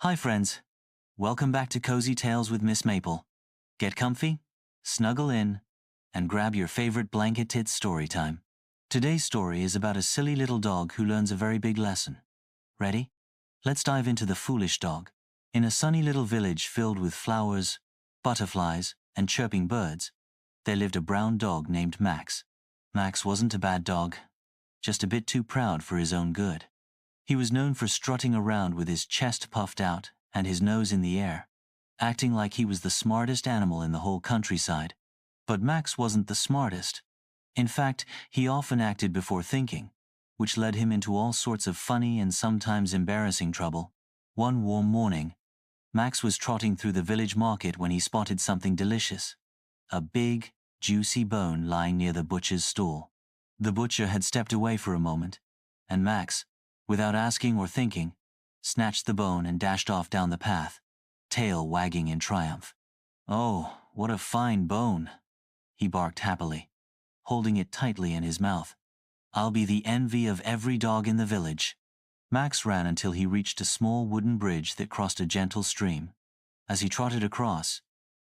Hi friends, welcome back to Cozy Tales with Miss Maple. Get comfy, snuggle in, and grab your favorite blanket. It's story time. Today's story is about a silly little dog who learns a very big lesson. Ready? Let's dive into The Foolish Dog. In a sunny little village filled with flowers, butterflies, and chirping birds, there lived a brown dog named Max. Max wasn't a bad dog, just a bit too proud for his own good. He was known for strutting around with his chest puffed out and his nose in the air, acting like he was the smartest animal in the whole countryside. But Max wasn't the smartest. In fact, he often acted before thinking, which led him into all sorts of funny and sometimes embarrassing trouble. One warm morning, Max was trotting through the village market when he spotted something delicious, a big, juicy bone lying near the butcher's stall. The butcher had stepped away for a moment, and Max, without asking or thinking, snatched the bone and dashed off down the path, tail wagging in triumph. "Oh, what a fine bone," he barked happily, holding it tightly in his mouth. "I'll be the envy of every dog in the village." Max ran until he reached a small wooden bridge that crossed a gentle stream. As he trotted across,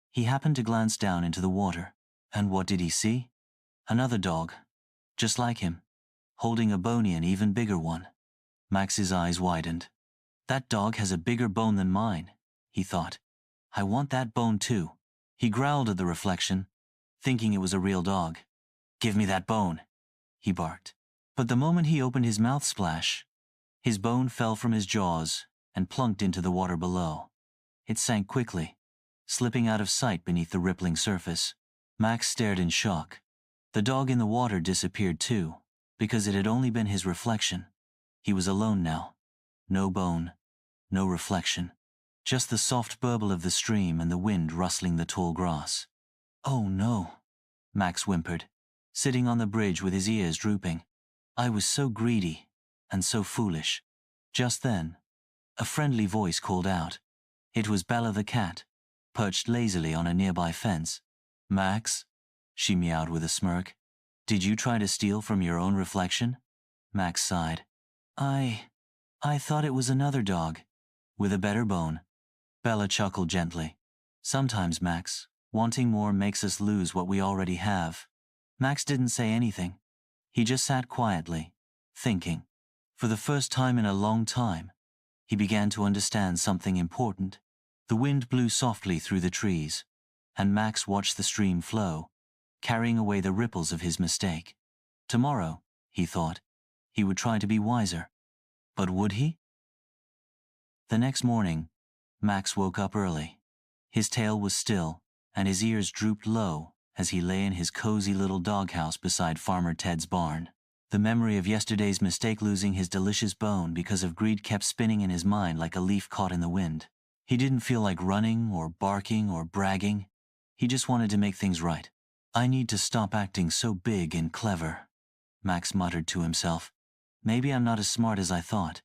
he happened to glance down into the water. And what did he see? Another dog, just like him, holding a bony and even bigger one. Max's eyes widened. "That dog has a bigger bone than mine," he thought. "I want that bone too." He growled at the reflection, thinking it was a real dog. "Give me that bone," he barked. But the moment he opened his mouth splash, his bone fell from his jaws and plunked into the water below. It sank quickly, slipping out of sight beneath the rippling surface. Max stared in shock. The dog in the water disappeared too, because it had only been his reflection. He was alone now. No bone, no reflection. Just the soft burble of the stream and the wind rustling the tall grass. "Oh no," Max whimpered, sitting on the bridge with his ears drooping. "I was so greedy and so foolish." Just then, a friendly voice called out. It was Bella the cat, perched lazily on a nearby fence. "Max," she meowed with a smirk, "did you try to steal from your own reflection?" Max sighed. I thought it was another dog, with a better bone." Bella chuckled gently. "Sometimes, Max, wanting more makes us lose what we already have." Max didn't say anything. He just sat quietly, thinking. For the first time in a long time, he began to understand something important. The wind blew softly through the trees, and Max watched the stream flow, carrying away the ripples of his mistake. Tomorrow, he thought, he would try to be wiser. But would he? The next morning, Max woke up early. His tail was still, and his ears drooped low as he lay in his cozy little doghouse beside Farmer Ted's barn. The memory of yesterday's mistake, losing his delicious bone because of greed, kept spinning in his mind like a leaf caught in the wind. He didn't feel like running or barking or bragging. He just wanted to make things right. "I need to stop acting so big and clever," Max muttered to himself. "Maybe I'm not as smart as I thought."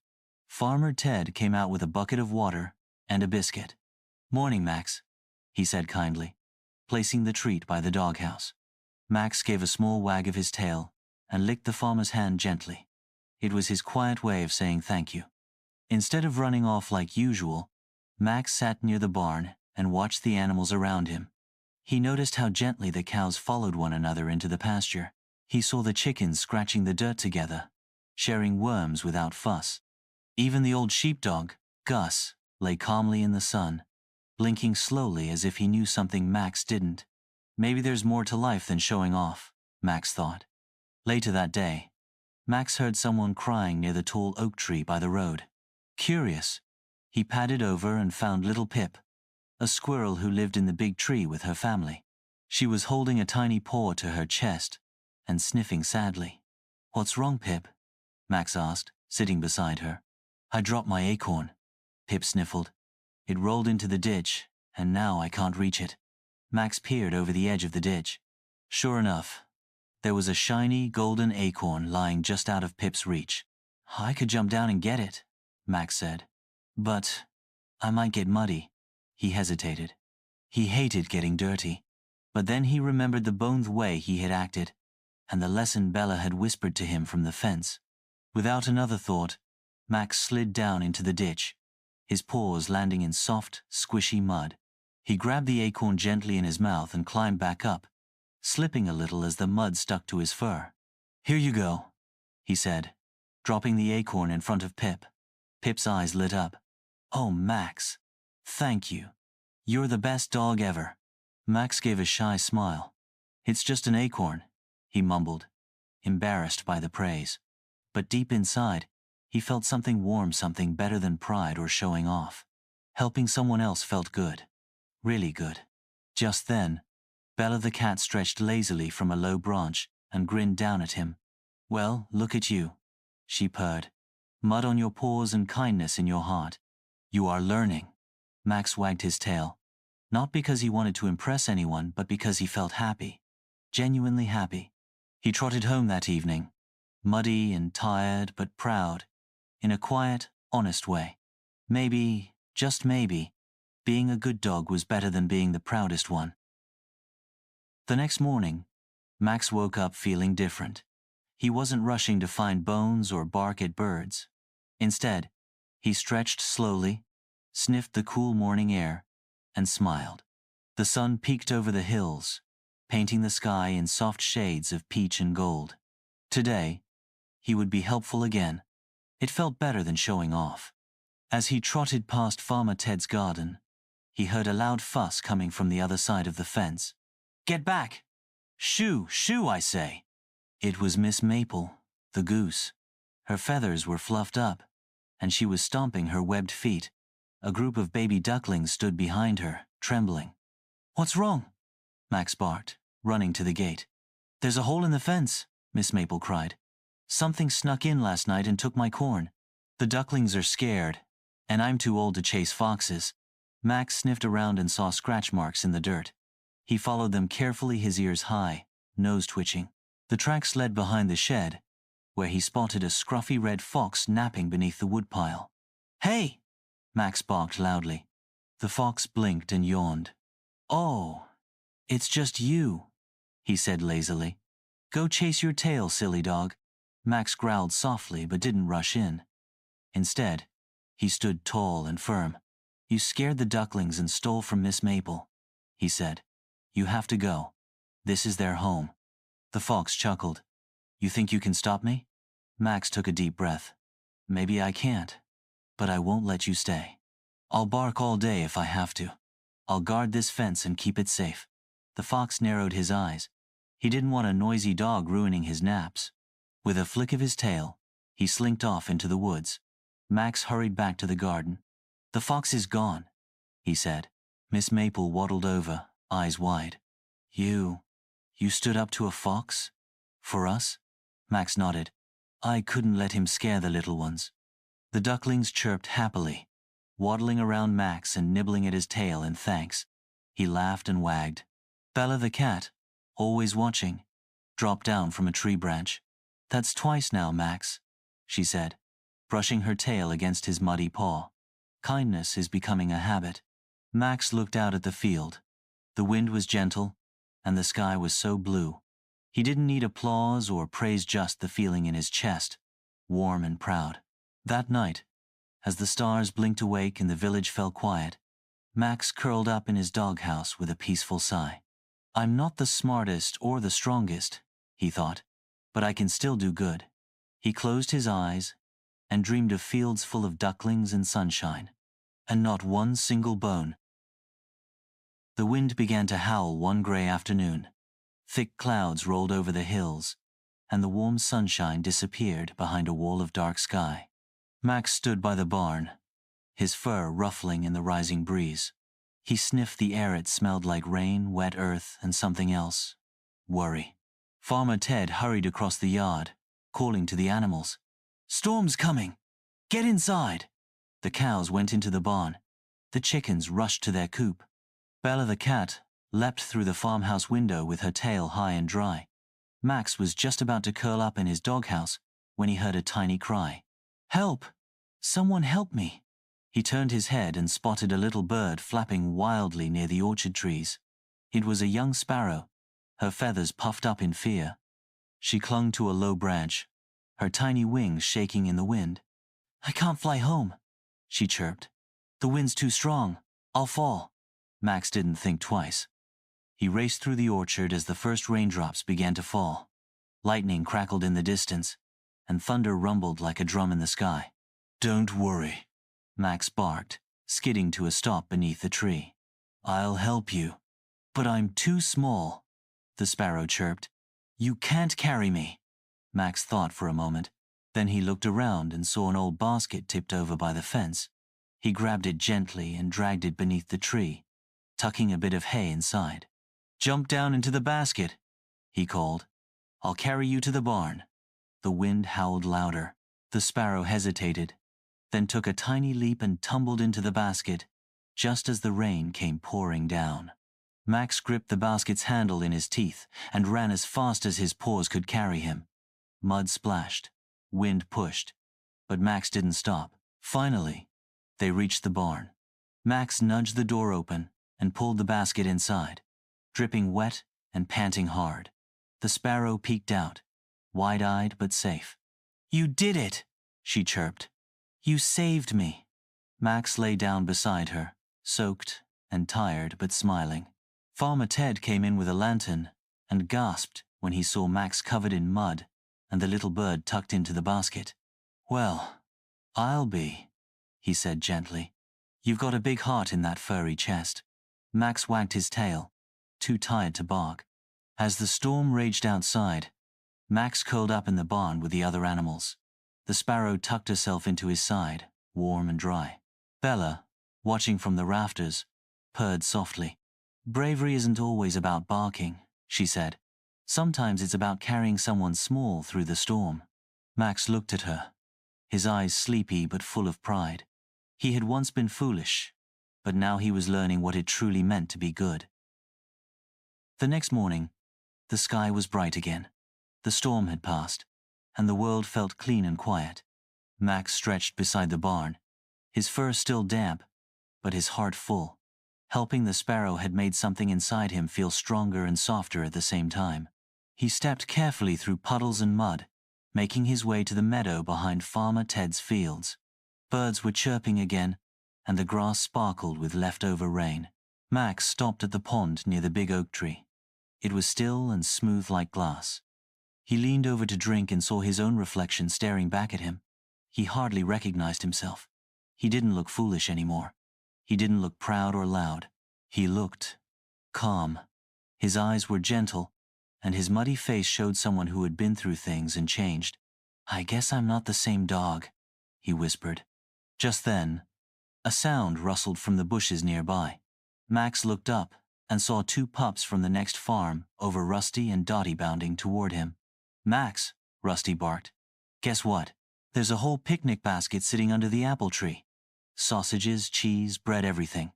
Farmer Ted came out with a bucket of water and a biscuit. "Morning, Max," he said kindly, placing the treat by the doghouse. Max gave a small wag of his tail and licked the farmer's hand gently. It was his quiet way of saying thank you. Instead of running off like usual, Max sat near the barn and watched the animals around him. He noticed how gently the cows followed one another into the pasture. He saw the chickens scratching the dirt together, sharing worms without fuss. Even the old sheepdog, Gus, lay calmly in the sun, blinking slowly as if he knew something Max didn't. Maybe there's more to life than showing off, Max thought. Later that day, Max heard someone crying near the tall oak tree by the road. Curious, he padded over and found little Pip, a squirrel who lived in the big tree with her family. She was holding a tiny paw to her chest and sniffing sadly. "What's wrong, Pip?" Max asked, sitting beside her. "I dropped my acorn," Pip sniffled. "It rolled into the ditch, and now I can't reach it." Max peered over the edge of the ditch. Sure enough, there was a shiny, golden acorn lying just out of Pip's reach. "I could jump down and get it," Max said. "But I might get muddy." He hesitated. He hated getting dirty. But then he remembered the boned way he had acted, and the lesson Bella had whispered to him from the fence. Without another thought, Max slid down into the ditch. his paws landing in soft, squishy mud. He grabbed the acorn gently in his mouth and climbed back up, slipping a little as the mud stuck to his fur. "Here you go," he said, dropping the acorn in front of Pip. Pip's eyes lit up. "Oh, Max, thank you. You're the best dog ever." Max gave a shy smile. "It's just an acorn," he mumbled, embarrassed by the praise. But deep inside, he felt something warm, something better than pride or showing off. Helping someone else felt good. Really good. Just then, Bella the cat stretched lazily from a low branch and grinned down at him. "Well, look at you," she purred. "Mud on your paws and kindness in your heart. You are learning." Max wagged his tail. Not because he wanted to impress anyone, but because he felt happy. Genuinely happy. He trotted home that evening, muddy and tired but proud, in a quiet, honest way. Maybe, just maybe, being a good dog was better than being the proudest one. The next morning, Max woke up feeling different. He wasn't rushing to find bones or bark at birds. Instead, he stretched slowly, sniffed the cool morning air, and smiled. The sun peeked over the hills, painting the sky in soft shades of peach and gold. Today, he would be helpful again. It felt better than showing off. As he trotted past Farmer Ted's garden, he heard a loud fuss coming from the other side of the fence. "Get back! Shoo, shoo, I say!" It was Miss Maple, the goose. Her feathers were fluffed up, and she was stomping her webbed feet. A group of baby ducklings stood behind her, trembling. "What's wrong?" Max barked, running to the gate. "There's a hole in the fence," Miss Maple cried. "Something snuck in last night and took my corn. The ducklings are scared, and I'm too old to chase foxes." Max sniffed around and saw scratch marks in the dirt. He followed them carefully, his ears high, nose twitching. The tracks led behind the shed, where he spotted a scruffy red fox napping beneath the woodpile. "Hey!" Max barked loudly. The fox blinked and yawned. "Oh, it's just you," he said lazily. "Go chase your tail, silly dog." Max growled softly but didn't rush in. Instead, he stood tall and firm. "You scared the ducklings and stole from Miss Maple," he said. "You have to go. This is their home." The fox chuckled. "You think you can stop me?" Max took a deep breath. "Maybe I can't, but I won't let you stay. I'll bark all day if I have to. I'll guard this fence and keep it safe." The fox narrowed his eyes. He didn't want a noisy dog ruining his naps. With a flick of his tail, he slinked off into the woods. Max hurried back to the garden. "The fox is gone," he said. Miss Maple waddled over, eyes wide. You stood up to a fox? For us?" Max nodded. "I couldn't let him scare the little ones." The ducklings chirped happily, waddling around Max and nibbling at his tail in thanks. He laughed and wagged. Bella the cat, always watching, dropped down from a tree branch. "That's twice now, Max," she said, brushing her tail against his muddy paw. "Kindness is becoming a habit." Max looked out at the field. The wind was gentle, and the sky was so blue. He didn't need applause or praise, just the feeling in his chest, warm and proud. That night, as the stars blinked awake and the village fell quiet, Max curled up in his doghouse with a peaceful sigh. "I'm not the smartest or the strongest," he thought, "but I can still do good." He closed his eyes and dreamed of fields full of ducklings and sunshine, and not one single bone. The wind began to howl one gray afternoon. Thick clouds rolled over the hills, and the warm sunshine disappeared behind a wall of dark sky. Max stood by the barn, his fur ruffling in the rising breeze. He sniffed the air. It smelled like rain, wet earth, and something else. Worry. Farmer Ted hurried across the yard, calling to the animals. "Storm's coming! Get inside!" The cows went into the barn. The chickens rushed to their coop. Bella the cat leapt through the farmhouse window with her tail high and dry. Max was just about to curl up in his doghouse when he heard a tiny cry. "Help! Someone help me!" He turned his head and spotted a little bird flapping wildly near the orchard trees. It was a young sparrow, her feathers puffed up in fear. She clung to a low branch, her tiny wings shaking in the wind. "I can't fly home," she chirped. The wind's too strong. I'll fall. Max didn't think twice. He raced through the orchard as the first raindrops began to fall. Lightning crackled in the distance, and thunder rumbled like a drum in the sky. Don't worry, Max barked, skidding to a stop beneath the tree. I'll help you. But I'm too small, the sparrow chirped. You can't carry me. Max thought for a moment. Then he looked around and saw an old basket tipped over by the fence. He grabbed it gently and dragged it beneath the tree, tucking a bit of hay inside. Jump down into the basket, he called. I'll carry you to the barn. The wind howled louder. The sparrow hesitated, then took a tiny leap and tumbled into the basket, just as the rain came pouring down. Max gripped the basket's handle in his teeth and ran as fast as his paws could carry him. Mud splashed, wind pushed, but Max didn't stop. Finally, they reached the barn. Max nudged the door open and pulled the basket inside, dripping wet and panting hard. The sparrow peeked out, wide-eyed but safe. You did it, she chirped. You saved me. Max lay down beside her, soaked and tired but smiling. Farmer Ted came in with a lantern and gasped when he saw Max covered in mud and the little bird tucked into the basket. Well, I'll be, he said gently. You've got a big heart in that furry chest. Max wagged his tail, too tired to bark. As the storm raged outside, Max curled up in the barn with the other animals. The sparrow tucked herself into his side, warm and dry. Bella, watching from the rafters, purred softly. Bravery isn't always about barking, she said. Sometimes it's about carrying someone small through the storm. Max looked at her, his eyes sleepy but full of pride. He had once been foolish, but now he was learning what it truly meant to be good. The next morning, the sky was bright again. The storm had passed, and the world felt clean and quiet. Max stretched beside the barn, his fur still damp, but his heart full. Helping the sparrow had made something inside him feel stronger and softer at the same time. He stepped carefully through puddles and mud, making his way to the meadow behind Farmer Ted's fields. Birds were chirping again, and the grass sparkled with leftover rain. Max stopped at the pond near the big oak tree. It was still and smooth like glass. He leaned over to drink and saw his own reflection staring back at him. He hardly recognized himself. He didn't look foolish anymore. He didn't look proud or loud. He looked calm. His eyes were gentle, and his muddy face showed someone who had been through things and changed. I guess I'm not the same dog, he whispered. Just then, a sound rustled from the bushes nearby. Max looked up and saw two pups from the next farm over Rusty and Dottie bounding toward him. Max, Rusty barked. Guess what? There's a whole picnic basket sitting under the apple tree. Sausages, cheese, bread, everything.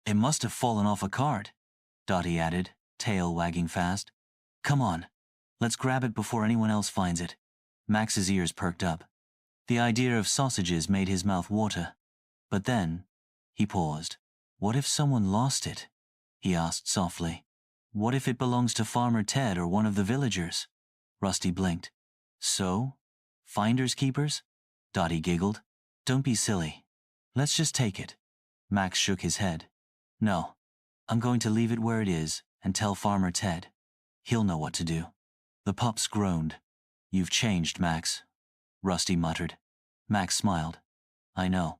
It must have fallen off a cart, Dottie added, tail wagging fast. Come on, let's grab it before anyone else finds it. Max's ears perked up. The idea of sausages made his mouth water. But then, he paused. What if someone lost it? He asked softly. What if it belongs to Farmer Ted or one of the villagers? Rusty blinked. So? Finders keepers? Dottie giggled. Don't be silly. Let's just take it. Max shook his head. No, I'm going to leave it where it is and tell Farmer Ted. He'll know what to do. The pups groaned. You've changed, Max, Rusty muttered. Max smiled. I know.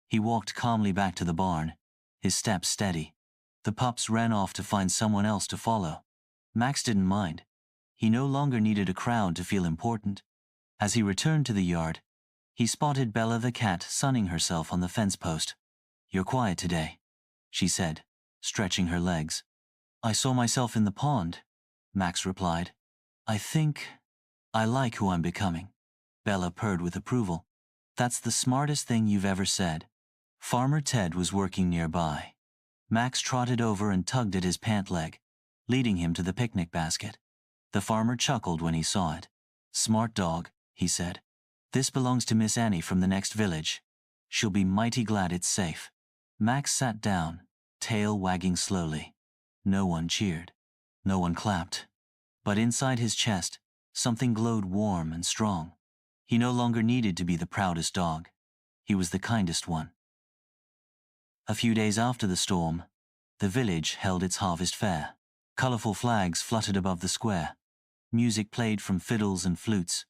He walked calmly back to the barn, his steps steady. The pups ran off to find someone else to follow. Max didn't mind. He no longer needed a crowd to feel important. As he returned to the yard, he spotted Bella the cat sunning herself on the fence post. You're quiet today, she said, stretching her legs. I saw myself in the pond, Max replied. I think I like who I'm becoming. Bella purred with approval. That's the smartest thing you've ever said. Farmer Ted was working nearby. Max trotted over and tugged at his pant leg, leading him to the picnic basket. The farmer chuckled when he saw it. Smart dog, he said. This belongs to Miss Annie from the next village. She'll be mighty glad it's safe. Max sat down, tail wagging slowly. No one cheered. No one clapped. But inside his chest, something glowed warm and strong. He no longer needed to be the proudest dog. He was the kindest one. A few days after the storm, the village held its harvest fair. Colorful flags fluttered above the square. Music played from fiddles and flutes,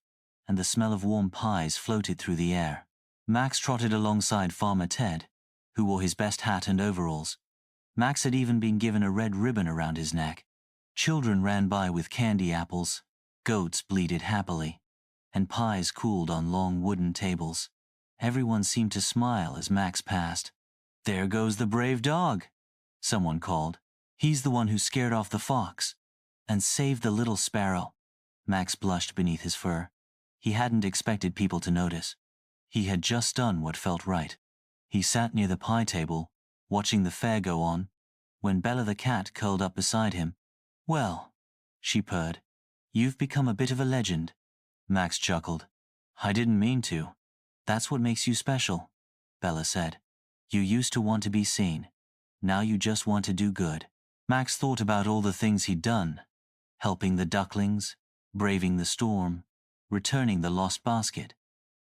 and the smell of warm pies floated through the air. Max trotted alongside Farmer Ted, who wore his best hat and overalls. Max had even been given a red ribbon around his neck. Children ran by with candy apples, goats bleated happily, and pies cooled on long wooden tables. Everyone seemed to smile as Max passed. "There goes the brave dog," someone called. "He's the one who scared off the fox and saved the little sparrow." Max blushed beneath his fur. He hadn't expected people to notice. He had just done what felt right. He sat near the pie table, watching the fair go on, when Bella the cat curled up beside him. "Well," she purred, "you've become a bit of a legend." Max chuckled. "I didn't mean to. That's what makes you special," Bella said. "You used to want to be seen. Now you just want to do good." Max thought about all the things he'd done: helping the ducklings, braving the storm, returning the lost basket.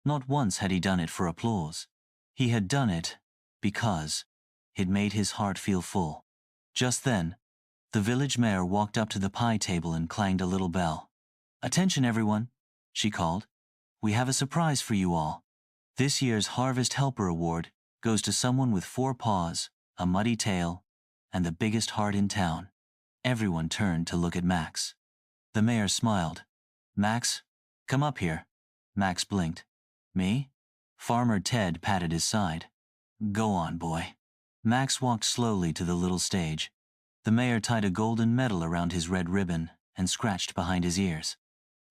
Not once had he done it for applause. He had done it because it made his heart feel full. Just then, the village mayor walked up to the pie table and clanged a little bell. "Attention, everyone," she called. "We have a surprise for you all. This year's Harvest Helper Award goes to someone with 4 paws, a muddy tail, and the biggest heart in town." Everyone turned to look at Max. The mayor smiled. "Max, come up here." Max blinked. "Me?" Farmer Ted patted his side. "Go on, boy." Max walked slowly to the little stage. The mayor tied a golden medal around his red ribbon and scratched behind his ears.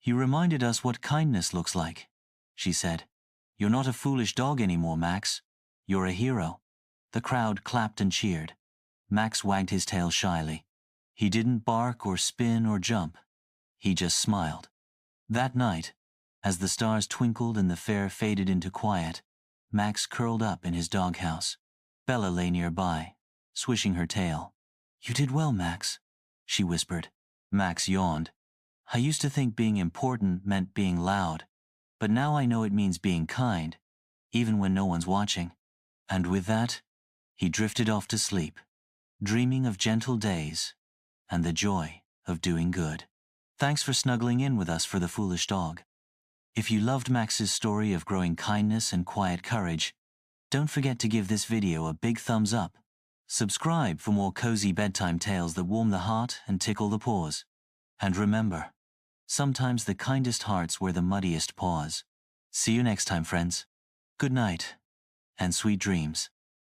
"You reminded us what kindness looks like," she said. "You're not a foolish dog anymore, Max. You're a hero." The crowd clapped and cheered. Max wagged his tail shyly. He didn't bark or spin or jump. He just smiled. That night, as the stars twinkled and the fair faded into quiet, Max curled up in his doghouse. Bella lay nearby, swishing her tail. "You did well, Max," she whispered. Max yawned. "I used to think being important meant being loud, but now I know it means being kind, even when no one's watching." And with that, he drifted off to sleep, dreaming of gentle days and the joy of doing good. Thanks for snuggling in with us for The Foolish Dog. If you loved Max's story of growing kindness and quiet courage, don't forget to give this video a big thumbs up. Subscribe for more cozy bedtime tales that warm the heart and tickle the paws. And remember, sometimes the kindest hearts wear the muddiest paws. See you next time, friends. Good night, and sweet dreams.